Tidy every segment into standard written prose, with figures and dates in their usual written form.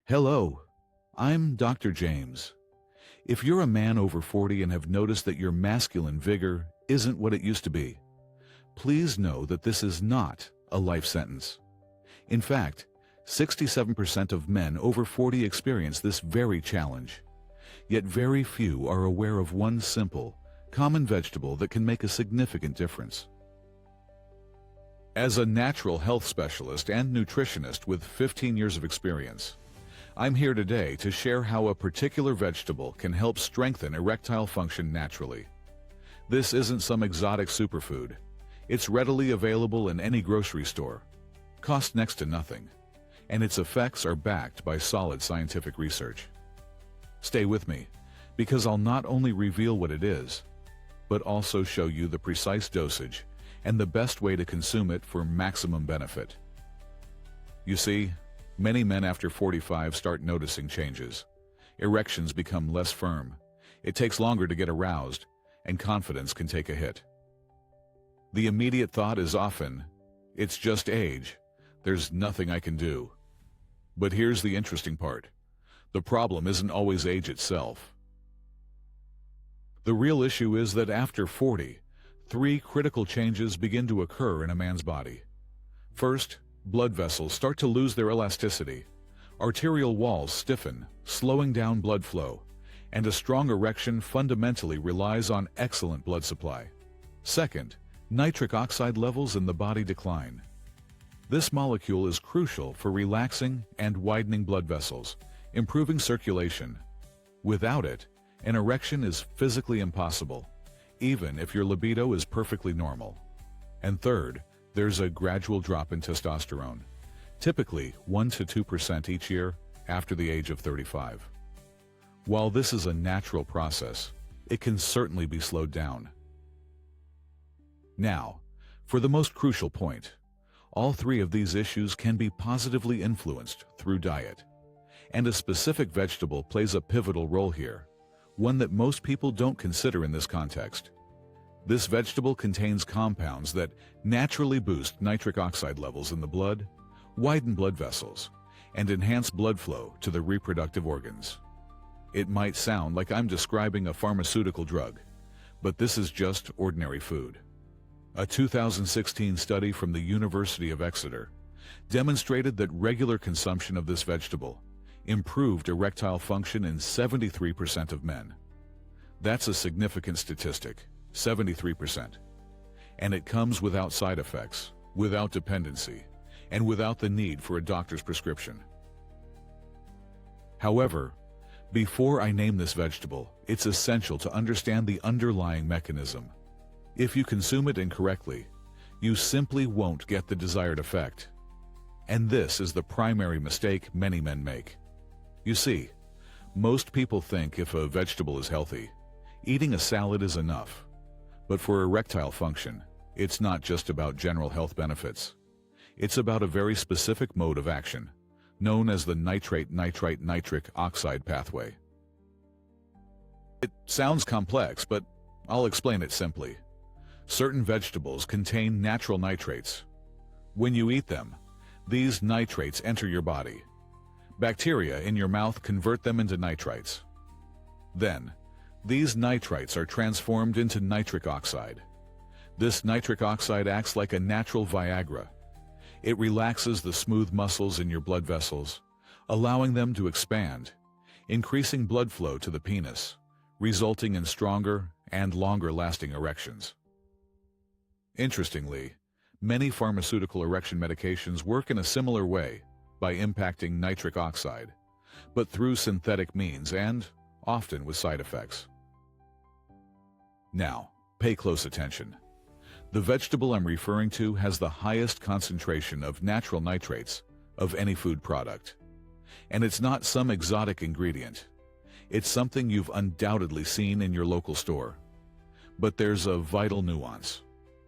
Hello, I'm Dr. James. If you're a man over 40 and have noticed that your masculine vigor isn't what it used to be, please know that this is not a life sentence. In fact, 67% of men over 40 experience this very challenge. Yet very few are aware of one simple, common vegetable that can make a significant difference. As a natural health specialist and nutritionist with 15 years of experience, I'm here today to share how a particular vegetable can help strengthen erectile function naturally. This isn't some exotic superfood. It's readily available in any grocery store, costs next to nothing, and its effects are backed by solid scientific research. Stay with me, because I'll not only reveal what it is, but also show you the precise dosage and the best way to consume it for maximum benefit. You see, many men after 45 start noticing changes. Erections become less firm, it takes longer to get aroused, and confidence can take a hit. The immediate thought is often, it's just age, there's nothing I can do. But here's the interesting part. The problem isn't always age itself. The real issue is that after 40, three critical changes begin to occur in a man's body. First, blood vessels start to lose their elasticity. Arterial walls stiffen, slowing down blood flow, and a strong erection fundamentally relies on excellent blood supply. Second, nitric oxide levels in the body decline. This molecule is crucial for relaxing and widening blood vessels, improving circulation. Without it, an erection is physically impossible, even if your libido is perfectly normal. And third, there's a gradual drop in testosterone, typically 1 to 2% each year after the age of 35. While this is a natural process, it can certainly be slowed down. Now, for the most crucial point, all three of these issues can be positively influenced through diet. And a specific vegetable plays a pivotal role here, one that most people don't consider in this context. This vegetable contains compounds that naturally boost nitric oxide levels in the blood, widen blood vessels, and enhance blood flow to the reproductive organs. It might sound like I'm describing a pharmaceutical drug, but this is just ordinary food. A 2016 study from the University of Exeter demonstrated that regular consumption of this vegetable improved erectile function in 73% of men. That's a significant statistic, 73%. And it comes without side effects, without dependency, and without the need for a doctor's prescription. However, before I name this vegetable, it's essential to understand the underlying mechanism. If you consume it incorrectly, you simply won't get the desired effect. And this is the primary mistake many men make. You see, most people think if a vegetable is healthy, eating a salad is enough. But for erectile function, it's not just about general health benefits. It's about a very specific mode of action, known as the nitrate-nitrite-nitric oxide pathway. It sounds complex, but I'll explain it simply. Certain vegetables contain natural nitrates. When you eat them, these nitrates enter your body. Bacteria in your mouth convert them into nitrites. Then, these nitrites are transformed into nitric oxide. This nitric oxide acts like a natural Viagra. It relaxes the smooth muscles in your blood vessels, allowing them to expand, increasing blood flow to the penis, resulting in stronger and longer-lasting erections. Interestingly, many pharmaceutical erection medications work in a similar way by impacting nitric oxide, but through synthetic means and often with side effects. Now, pay close attention. The vegetable I'm referring to has the highest concentration of natural nitrates of any food product. And it's not some exotic ingredient. It's something you've undoubtedly seen in your local store. But there's a vital nuance.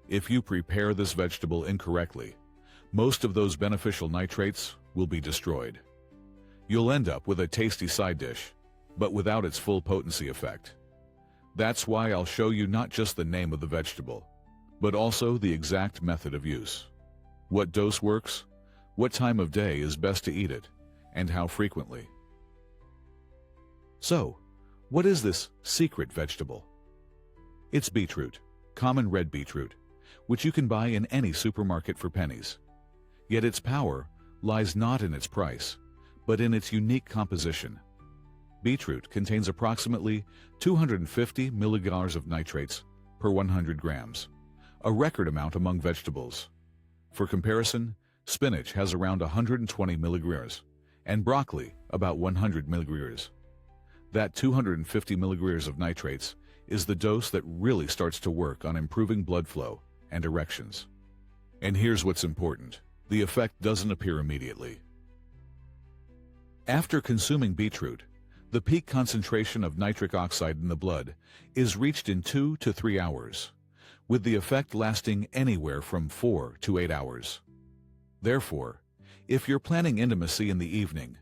If you prepare this vegetable incorrectly, most of those beneficial nitrates will be destroyed. You'll end up with a tasty side dish, but without its full potency effect. That's why I'll show you not just the name of the vegetable, but also the exact method of use. What dose works, what time of day is best to eat it, and how frequently. So, what is this secret vegetable? It's beetroot, common red beetroot, which you can buy in any supermarket for pennies. Yet its power lies not in its price, but in its unique composition. Beetroot contains approximately 250 milligrams of nitrates per 100 grams, a record amount among vegetables. For comparison, spinach has around 120 milligrams, and broccoli about 100 milligrams. That 250 milligrams of nitrates is the dose that really starts to work on improving blood flow and erections. And here's what's important. The effect doesn't appear immediately. After consuming beetroot, the peak concentration of nitric oxide in the blood is reached in 2 to 3 hours, with the effect lasting anywhere from 4 to 8 hours. Therefore, if you're planning intimacy in the evening,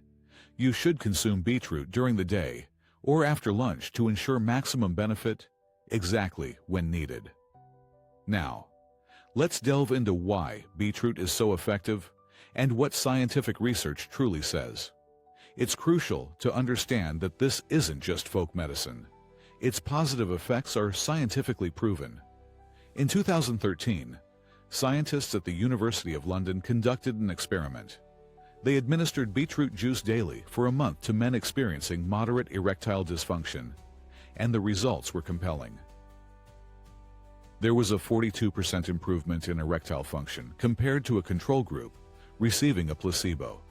you should consume beetroot during the day or after lunch to ensure maximum benefit exactly when needed. Now, let's delve into why beetroot is so effective and what scientific research truly says. It's crucial to understand that this isn't just folk medicine. Its positive effects are scientifically proven. In 2013, scientists at the University of London conducted an experiment. They administered beetroot juice daily for a month to men experiencing moderate erectile dysfunction, and the results were compelling. There was a 42% improvement in erectile function compared to a control group receiving a placebo,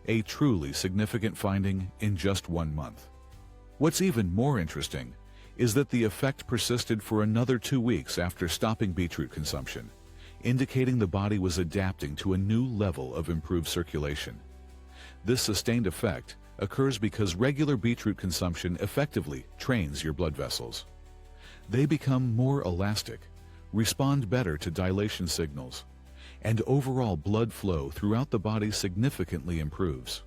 a truly significant finding in just 1 month. What's even more interesting is that the effect persisted for another 2 weeks after stopping beetroot consumption, indicating the body was adapting to a new level of improved circulation. This sustained effect occurs because regular beetroot consumption effectively trains your blood vessels. They become more elastic, respond better to dilation signals, and overall blood flow throughout the body significantly improves.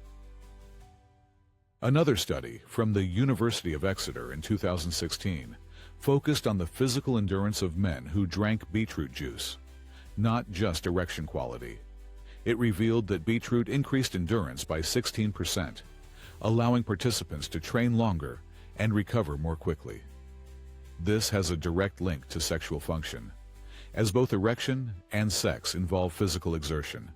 Another study from the University of Exeter in 2016 focused on the physical endurance of men who drank beetroot juice, not just erection quality. It revealed that beetroot increased endurance by 16%, allowing participants to train longer and recover more quickly. This has a direct link to sexual function, as both erection and sex involve physical exertion.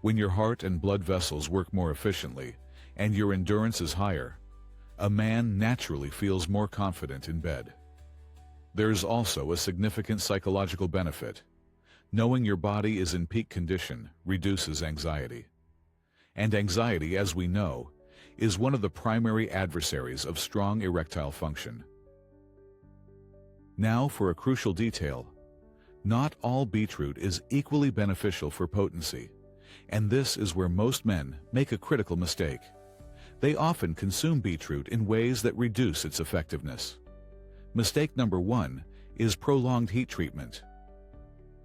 When your heart and blood vessels work more efficiently and your endurance is higher, a man naturally feels more confident in bed. There's also a significant psychological benefit. Knowing your body is in peak condition reduces anxiety. And anxiety, as we know, is one of the primary adversaries of strong erectile function. Now for a crucial detail. Not all beetroot is equally beneficial for potency, and this is where most men make a critical mistake. They often consume beetroot in ways that reduce its effectiveness. Mistake number 1 is prolonged heat treatment.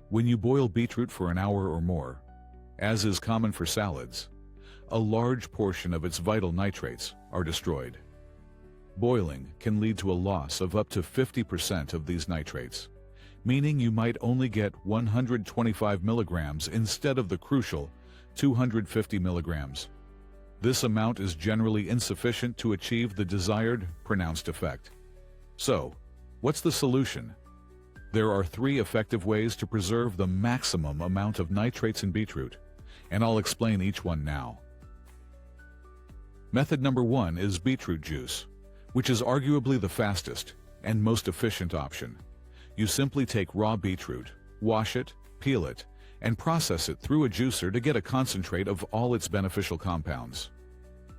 When you boil beetroot for an hour or more, as is common for salads, a large portion of its vital nitrates are destroyed. Boiling can lead to a loss of up to 50% of these nitrates, meaning you might only get 125 milligrams instead of the crucial 250 milligrams. This amount is generally insufficient to achieve the desired pronounced effect. So, what's the solution? There are 3 effective ways to preserve the maximum amount of nitrates in beetroot, and I'll explain each one now. Method number 1 is beetroot juice, which is arguably the fastest and most efficient option. You simply take raw beetroot, wash it, peel it, and process it through a juicer to get a concentrate of all its beneficial compounds.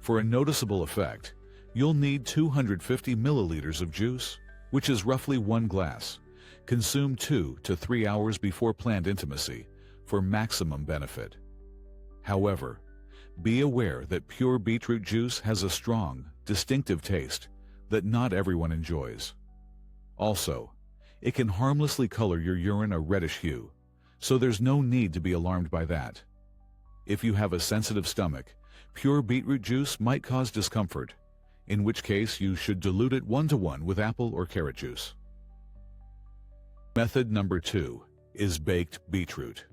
For a noticeable effect, you'll need 250 milliliters of juice, which is roughly 1 glass. Consume 2 to 3 hours before planned intimacy for maximum benefit. However, be aware that pure beetroot juice has a strong, distinctive taste that not everyone enjoys. Also, it can harmlessly color your urine a reddish hue, so there's no need to be alarmed by that. If you have a sensitive stomach, pure beetroot juice might cause discomfort, in which case you should dilute it 1-to-1 with apple or carrot juice. Method number 2 is baked beetroot.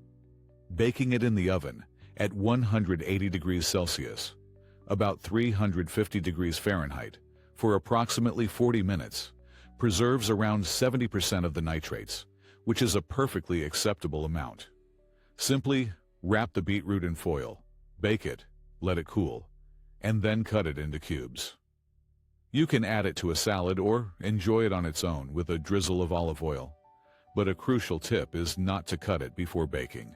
Baking it in the oven at 180 degrees Celsius about 350 degrees Fahrenheit, for approximately 40 minutes, preserves around 70% of the nitrates, which is a perfectly acceptable amount. Simply wrap the beetroot in foil, bake it, let it cool, and then cut it into cubes. You can add it to a salad or enjoy it on its own with a drizzle of olive oil. But a crucial tip is not to cut it before baking.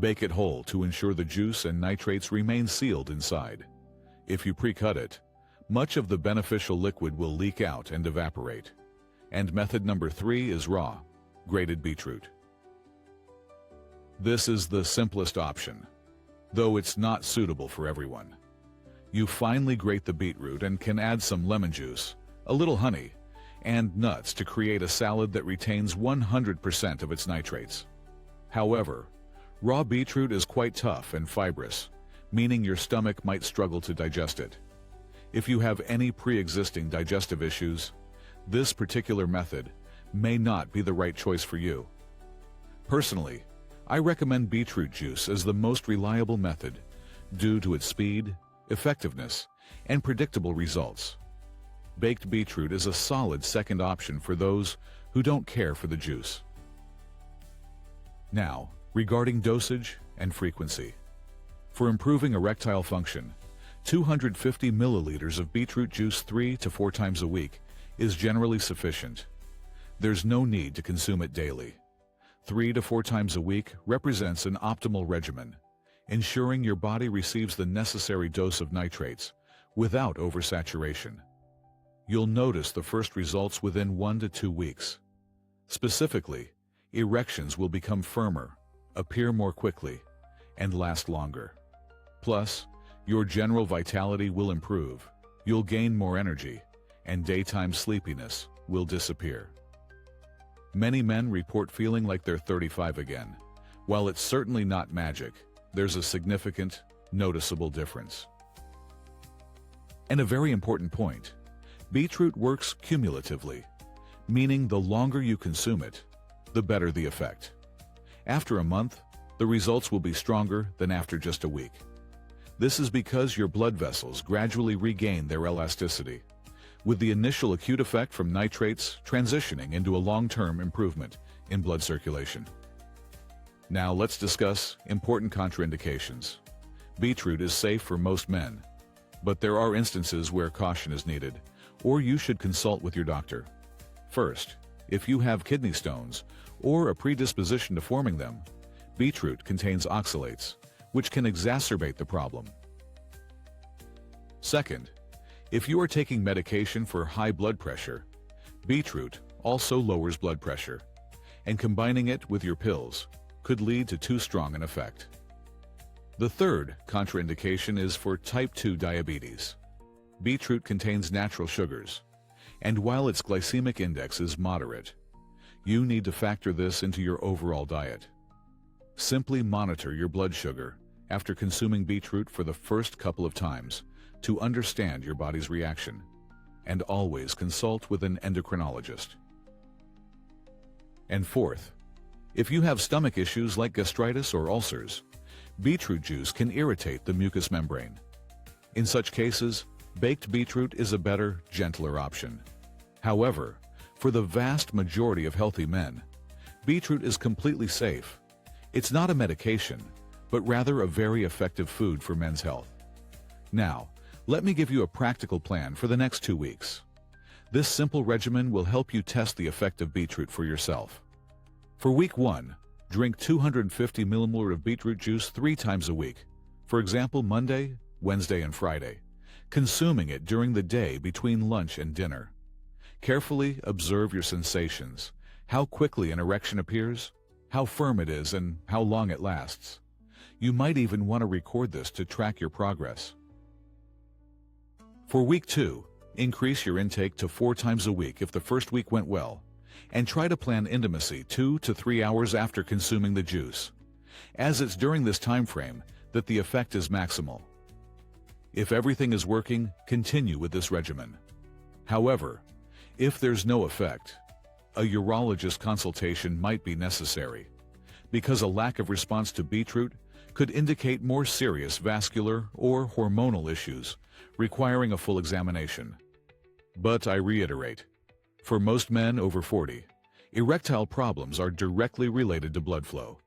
Bake it whole to ensure the juice and nitrates remain sealed inside. If you pre-cut it, much of the beneficial liquid will leak out and evaporate. And method number 3 is raw, grated beetroot. This is the simplest option, though it's not suitable for everyone. You finely grate the beetroot and can add some lemon juice, a little honey, and nuts to create a salad that retains 100% of its nitrates. However, raw beetroot is quite tough and fibrous, meaning your stomach might struggle to digest it. If you have any pre-existing digestive issues, this particular method may not be the right choice for you. Personally, I recommend beetroot juice as the most reliable method due to its speed, effectiveness, and predictable results. Baked beetroot is a solid second option for those who don't care for the juice. Now, regarding dosage and frequency. For improving erectile function, 250 milliliters of beetroot juice 3 to 4 times a week is generally sufficient. There's no need to consume it daily. 3 to 4 times a week represents an optimal regimen, ensuring your body receives the necessary dose of nitrates without oversaturation. You'll notice the first results within 1 to 2 weeks. Specifically, erections will become firmer, appear more quickly, and last longer. Plus, your general vitality will improve, you'll gain more energy, and daytime sleepiness will disappear. Many men report feeling like they're 35 again. While it's certainly not magic, there's a significant, noticeable difference. And a very important point. Beetroot works cumulatively, meaning the longer you consume it, the better the effect. After a month, the results will be stronger than after just a week. This is because your blood vessels gradually regain their elasticity, with the initial acute effect from nitrates transitioning into a long-term improvement in blood circulation. Now let's discuss important contraindications. Beetroot is safe for most men, but there are instances where caution is needed, or you should consult with your doctor. First, if you have kidney stones or a predisposition to forming them, beetroot contains oxalates, which can exacerbate the problem. Second, if you are taking medication for high blood pressure, beetroot also lowers blood pressure, and combining it with your pills could lead to too strong an effect. The third contraindication is for type 2 diabetes. Beetroot contains natural sugars, and while its glycemic index is moderate, you need to factor this into your overall diet. Simply monitor your blood sugar after consuming beetroot for the first couple of times to understand your body's reaction, and always consult with an endocrinologist. And fourth, if you have stomach issues like gastritis or ulcers, beetroot juice can irritate the mucous membrane. In such cases, baked beetroot is a better, gentler option. However, for the vast majority of healthy men, beetroot is completely safe. It's not a medication, but rather a very effective food for men's health. Now, let me give you a practical plan for the next 2 weeks. This simple regimen will help you test the effect of beetroot for yourself. For week 1, drink 250 milliliters of beetroot juice 3 times a week, for example Monday, Wednesday, and Friday, consuming it during the day between lunch and dinner. Carefully observe your sensations, how quickly an erection appears, how firm it is, and how long it lasts. You might even want to record this to track your progress. For week 2, increase your intake to 4 times a week if the first week went well, and try to plan intimacy 2 to 3 hours after consuming the juice, as it's during this time frame that the effect is maximal. If everything is working, continue with this regimen. However, if there's no effect, a urologist consultation might be necessary, because a lack of response to beetroot could indicate more serious vascular or hormonal issues requiring a full examination. But I reiterate, for most men over 40, erectile problems are directly related to blood flow,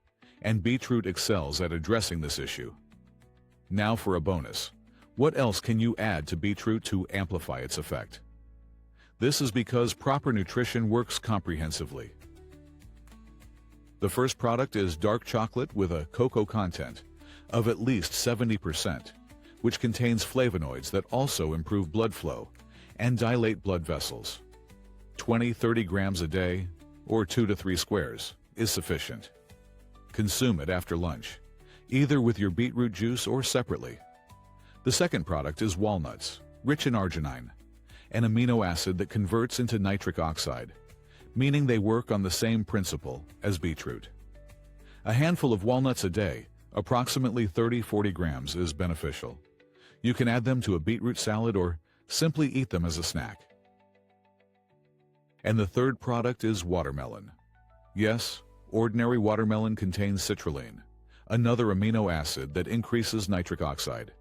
and beetroot excels at addressing this issue. Now for a bonus. What else can you add to beetroot to amplify its effect? This is because proper nutrition works comprehensively. The first product is dark chocolate with a cocoa content of at least 70%, which contains flavonoids that also improve blood flow and dilate blood vessels. 20-30 grams a day, or 2 to 3 squares, is sufficient. Consume it after lunch, either with your beetroot juice or separately. The second product is walnuts, rich in arginine, an amino acid that converts into nitric oxide, meaning they work on the same principle as beetroot. A handful of walnuts a day, approximately 30-40 grams, is beneficial. You can add them to a beetroot salad or simply eat them as a snack. And the third product is watermelon. Yes, ordinary watermelon contains citrulline, another amino acid that increases nitric oxide.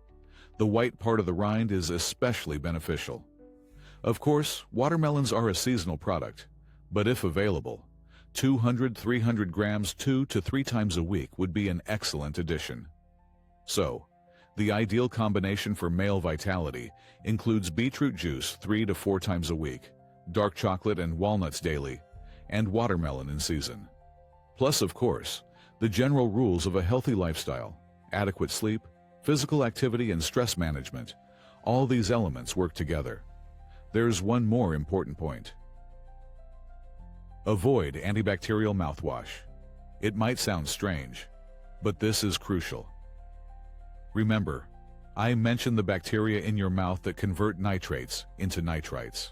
The white part of the rind is especially beneficial. Of course, watermelons are a seasonal product, but if available, 200-300 grams 2 to 3 times a week would be an excellent addition. So, the ideal combination for male vitality includes beetroot juice 3 to 4 times a week, dark chocolate and walnuts daily, and watermelon in season. Plus, of course, the general rules of a healthy lifestyle, adequate sleep, physical activity, and stress management. All these elements work together. There's one more important point. Avoid antibacterial mouthwash. It might sound strange, but this is crucial. Remember, I mentioned the bacteria in your mouth that convert nitrates into nitrites.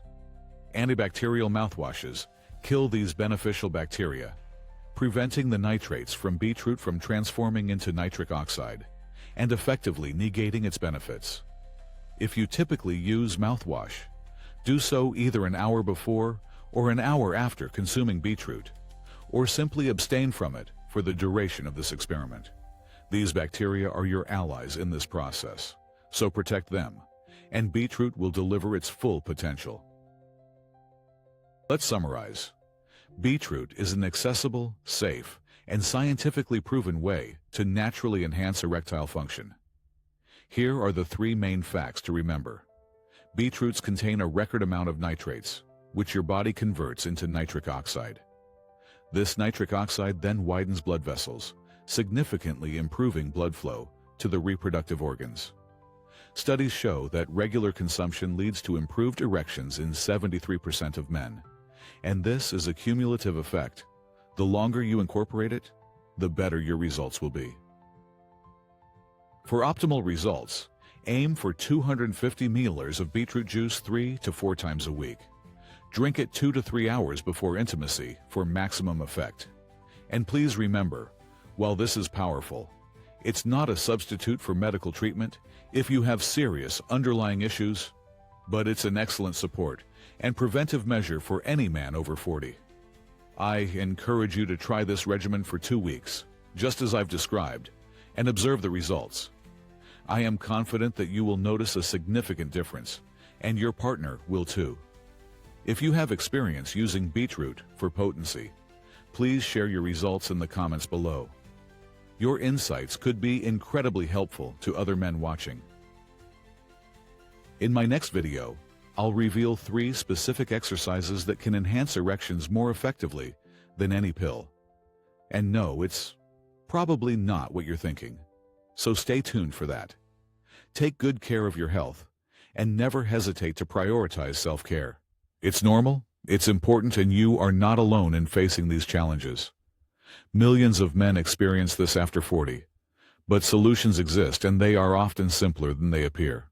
Antibacterial mouthwashes kill these beneficial bacteria, preventing the nitrates from beetroot from transforming into nitric oxide and effectively negating its benefits. If you typically use mouthwash, do so either an hour before or an hour after consuming beetroot, or simply abstain from it for the duration of this experiment. These bacteria are your allies in this process, so protect them, and beetroot will deliver its full potential. Let's summarize. Beetroot is an accessible, safe, and scientifically proven way to naturally enhance erectile function. Here are the 3 main facts to remember. Beetroots contain a record amount of nitrates, which your body converts into nitric oxide. This nitric oxide then widens blood vessels, significantly improving blood flow to the reproductive organs. Studies show that regular consumption leads to improved erections in 73% of men, and this is a cumulative effect. The longer you incorporate it, the better your results will be. For optimal results, aim for 250 milliliters of beetroot juice 3 to 4 times a week. Drink it 2 to 3 hours before intimacy for maximum effect. And please remember, while this is powerful, it's not a substitute for medical treatment if you have serious underlying issues, but it's an excellent support and preventive measure for any man over 40. I encourage you to try this regimen for 2 weeks, just as I've described, and observe the results. I am confident that you will notice a significant difference, and your partner will too. If you have experience using beetroot for potency, please share your results in the comments below. Your insights could be incredibly helpful to other men watching. In my next video, I'll reveal 3 specific exercises that can enhance erections more effectively than any pill. And no, it's probably not what you're thinking. So stay tuned for that. Take good care of your health, and never hesitate to prioritize self-care. It's normal, it's important, and you are not alone in facing these challenges. Millions of men experience this after 40, but solutions exist, and they are often simpler than they appear.